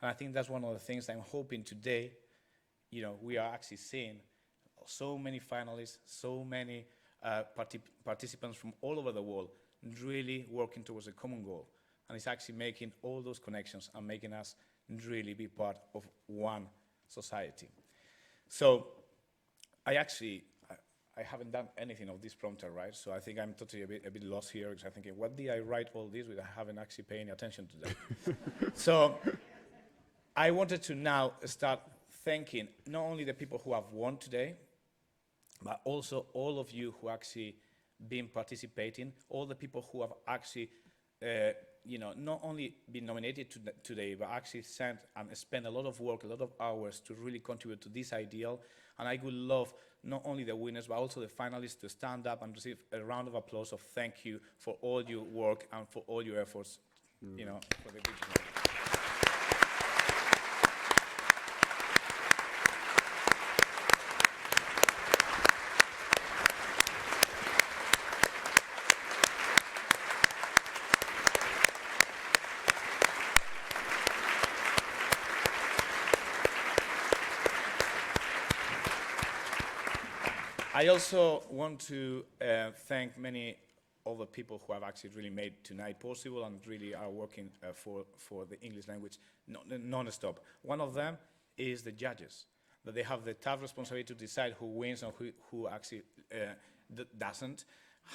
And I think that's one of the things I'm hoping today, you know, we are actually seeing so many finalists, so many participants from all over the world really working towards a common goal. And it's actually making all those connections and making us really be part of one society. So I haven't done anything of this prompter, right? So I think I'm totally a bit lost here, because I'm thinking, what did I write all this with? I haven't actually paid any attention to that. So I wanted to now start thanking not only the people who have won today, but also all of you who actually been participating, all the people who have actually, you know, not only been nominated today, but actually sent and spent a lot of work, a lot of hours to really contribute to this ideal. And I would love not only the winners, but also the finalists to stand up and receive a round of applause of thank you for all your work and for all your efforts, you know, for the British language. I also want to thank many other people who have actually really made tonight possible and really are working for the English language non-stop. One of them is the judges, that they have the tough responsibility to decide who wins and who actually doesn't.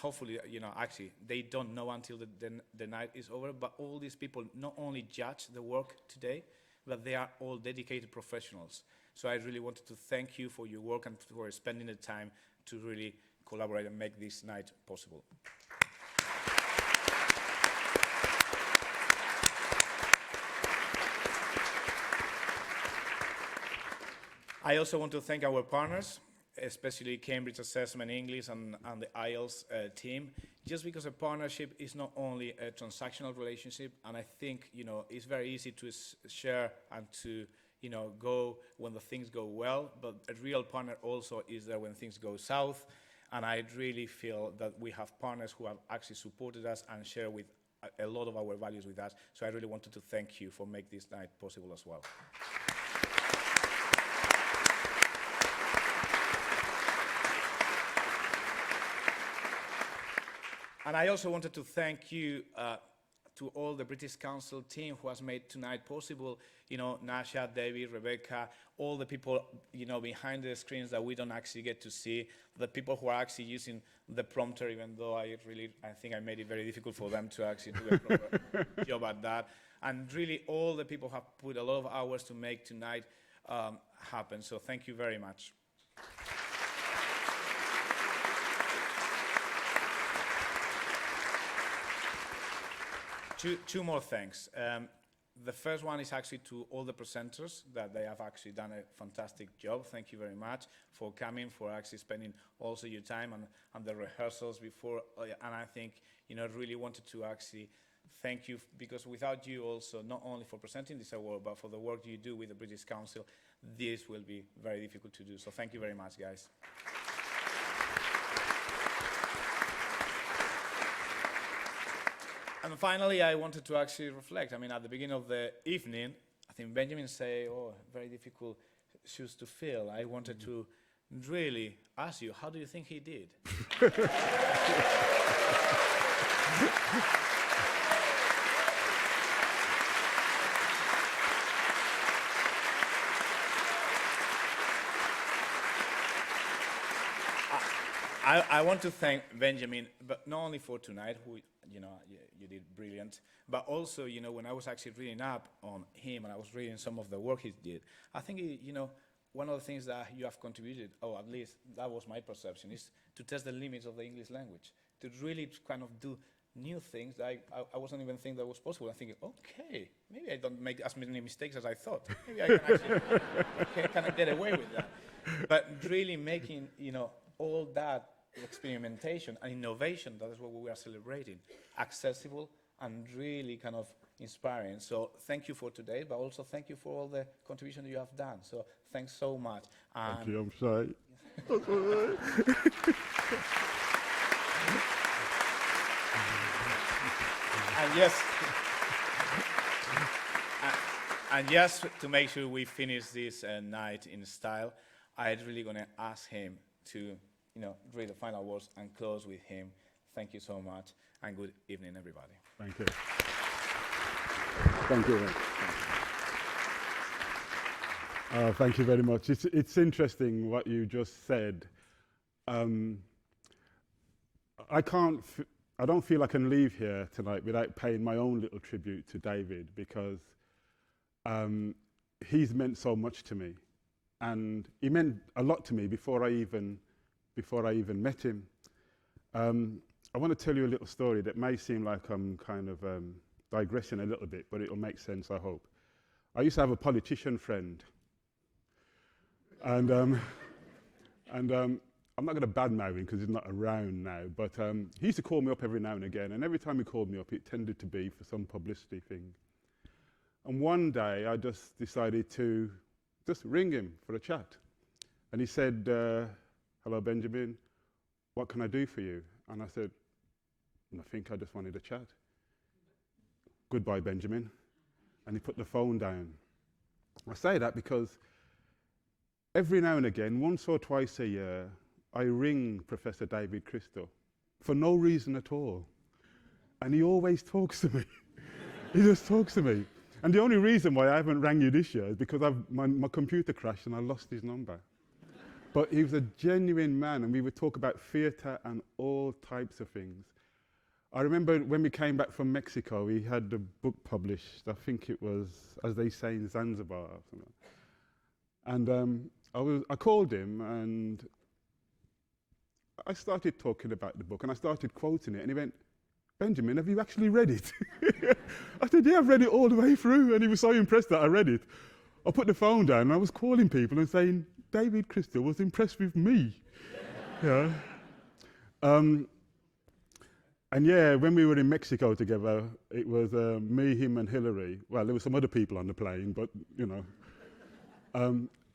Hopefully, actually, they don't know until the night is over, but all these people not only judge the work today, but they are all dedicated professionals. So I really wanted to thank you for your work and for spending the time to really collaborate and make this night possible. I also want to thank our partners, especially Cambridge Assessment English and the IELTS team, just because a partnership is not only a transactional relationship, and I think, it's very easy to share and to, go when the things go well, but a real partner also is there when things go south, and I really feel that we have partners who have actually supported us and share with a lot of our values with us, so I really wanted to thank you for making this night possible as well. And I also wanted to thank you to all the British Council team who has made tonight possible. Nasha, David, Rebecca, all the people, behind the screens that we don't actually get to see, the people who are actually using the prompter, even though I think I made it very difficult for them to actually do a proper job at that. And really all the people have put a lot of hours to make tonight happen. So thank you very much. Two more thanks. The first one is actually to all the presenters, that they have actually done a fantastic job. Thank you very much for coming, for actually spending also your time and the rehearsals before. And I think, really wanted to actually thank you, because without you also, not only for presenting this award, but for the work you do with the British Council, this will be very difficult to do. So thank you very much, guys. And finally, I wanted to actually reflect. At the beginning of the evening, I think Benjamin said, very difficult shoes to fill. I wanted to really ask you, how do you think he did? I want to thank Benjamin, but not only for tonight, who, you did brilliant, but also, when I was actually reading up on him and I was reading some of the work he did, I think, one of the things that you have contributed, or at least that was my perception, is to test the limits of the English language, to really kind of do new things that I wasn't even thinking that was possible. I'm thinking, okay, maybe I don't make as many mistakes as I thought. Maybe I can actually kind of get away with that. But really making, all that experimentation and innovation, that is what we are celebrating, accessible and really kind of inspiring. So thank you for today, but also thank you for all the contribution you have done. So thanks so much. Thank you, I'm sorry. And yes, to make sure we finish this night in style, I'm really going to ask him to read the final words and close with him. Thank you so much, and good evening, everybody. Thank you. Thank you. Thank you very much. It's interesting what you just said. I don't feel I can leave here tonight without paying my own little tribute to David, because he's meant so much to me, and he meant a lot to me before I even met him. I want to tell you a little story that may seem like I'm kind of digressing a little bit, but it'll make sense, I hope. I used to have a politician friend, and I'm not going to badmouth him because he's not around now, but he used to call me up every now and again, and every time he called me up, it tended to be for some publicity thing. And one day, I just decided to just ring him for a chat. And he said, hello, Benjamin, what can I do for you? And I said, nothing, I just wanted a chat. Goodbye, Benjamin. And he put the phone down. I say that because every now and again, once or twice a year, I ring Professor David Crystal for no reason at all. And he always talks to me. He just talks to me. And the only reason why I haven't rang you this year is because my computer crashed and I lost his number. But he was a genuine man, and we would talk about theatre and all types of things. I remember when we came back from Mexico, we had the book published. I think it was, as they say, in Zanzibar or something. And I called him and I started talking about the book and I started quoting it, and he went, "Benjamin, have you actually read it?" I said, "Yeah, I've read it all the way through." And he was so impressed that I read it. I put the phone down and I was calling people and saying, David Crystal was impressed with me. Yeah. And yeah, when we were in Mexico together, it was me, him and Hillary. Well, there were some other people on the plane, but you know.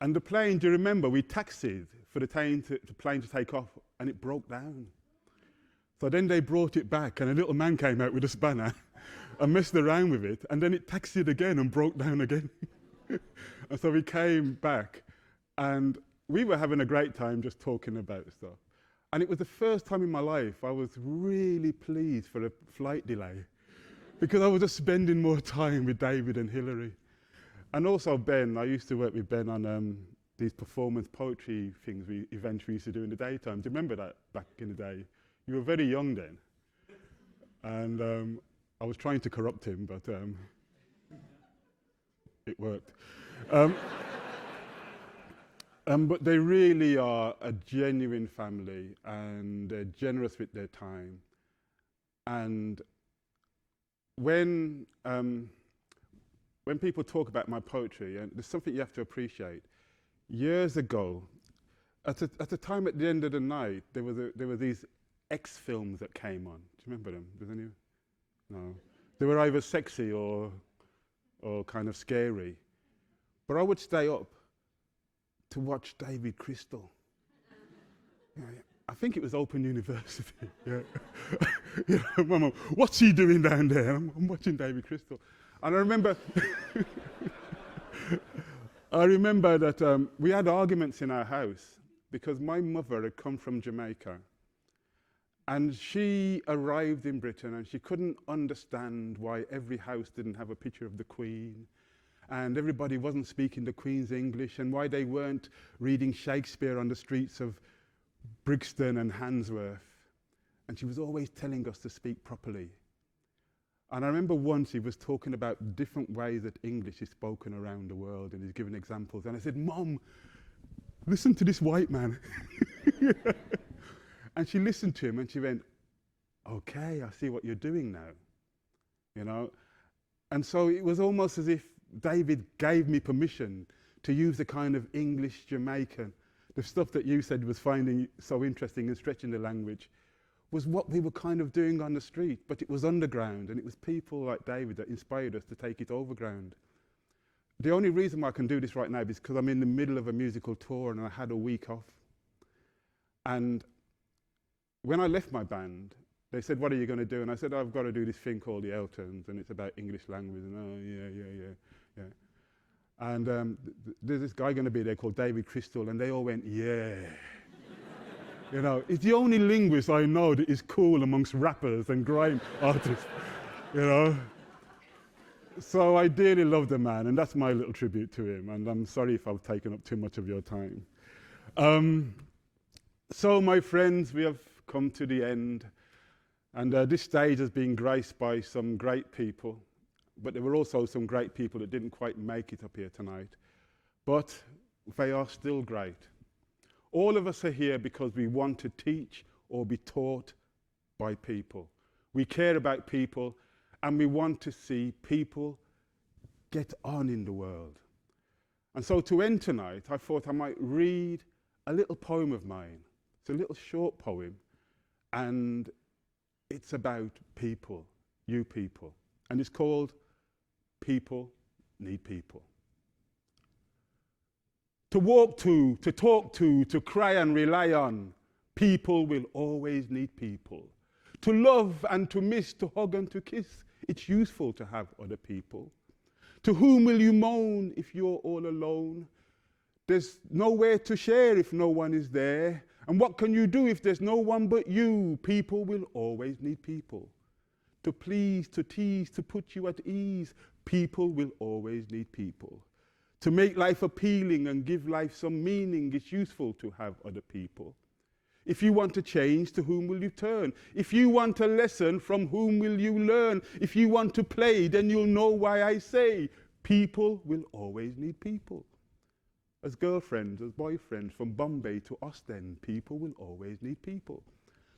And the plane, do you remember, we taxied for the plane to take off, and it broke down. So then they brought it back, and a little man came out with a spanner and messed around with it, and then it taxied again and broke down again. And so we came back, and we were having a great time just talking about stuff. And it was the first time in my life I was really pleased for a flight delay, because I was just spending more time with David and Hillary. And also Ben, I used to work with Ben on these performance poetry events we used to do in the daytime. Do you remember that back in the day? You were very young then. And I was trying to corrupt him, but it worked. But they really are a genuine family, and they're generous with their time. And when people talk about my poetry, and there's something you have to appreciate. Years ago, at a time at the end of the night, there were these X films that came on. Do you remember them? Does any? No. They were either sexy or kind of scary. But I would stay up to watch David Crystal. Yeah, I think it was Open University. Yeah. You know, Mama, what's he doing down there? I'm watching David Crystal. And I remember, that we had arguments in our house because my mother had come from Jamaica, and she arrived in Britain and she couldn't understand why every house didn't have a picture of the Queen, and everybody wasn't speaking the Queen's English, and why they weren't reading Shakespeare on the streets of Brixton and Handsworth. And she was always telling us to speak properly. And I remember once he was talking about different ways that English is spoken around the world, and he's giving examples. And I said, "Mom, listen to this white man." And she listened to him and she went, "Okay, I see what you're doing now." You know? And so it was almost as if David gave me permission to use the kind of English Jamaican, the stuff that you said was finding so interesting and stretching the language, was what we were kind of doing on the street, but it was underground, and it was people like David that inspired us to take it overground. The only reason why I can do this right now is because I'm in the middle of a musical tour and I had a week off. And when I left my band, they said, "What are you going to do?" And I said, "I've got to do this thing called the ELTons, and it's about English language." And yeah. And there's this guy going to be there called David Crystal, and they all went, "Yeah." You know, it's the only linguist I know that is cool amongst rappers and grime artists, you know. So I dearly love the man, and that's my little tribute to him, and I'm sorry if I've taken up too much of your time. So my friends, we have come to the end, and this stage has been graced by some great people, but there were also some great people that didn't quite make it up here tonight, but they are still great. All of us are here because we want to teach or be taught by people. We care about people, and we want to see people get on in the world. And so to end tonight, I thought I might read a little poem of mine. It's a little short poem, and it's about people, you people. And it's called People Need People. To walk to talk to cry and rely on, people will always need people. To love and to miss, to hug and to kiss, it's useful to have other people. To whom will you moan if you're all alone? There's nowhere to share if no one is there. And what can you do if there's no one but you? People will always need people. To please, to tease, to put you at ease, people will always need people. To make life appealing and give life some meaning, it's useful to have other people. If you want to change, to whom will you turn? If you want a lesson, from whom will you learn? If you want to play, then you'll know why I say, people will always need people. As girlfriends, as boyfriends, from Bombay to Ostend, people will always need people.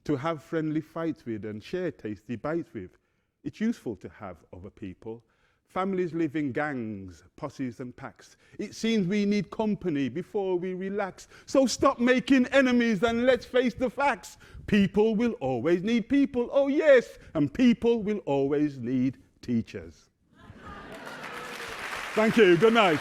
To have friendly fights with and share tasty bites with, it's useful to have other people. Families live in gangs, posses and packs. It seems we need company before we relax. So stop making enemies and let's face the facts. People will always need people, oh yes, and people will always need teachers. Thank you, good night.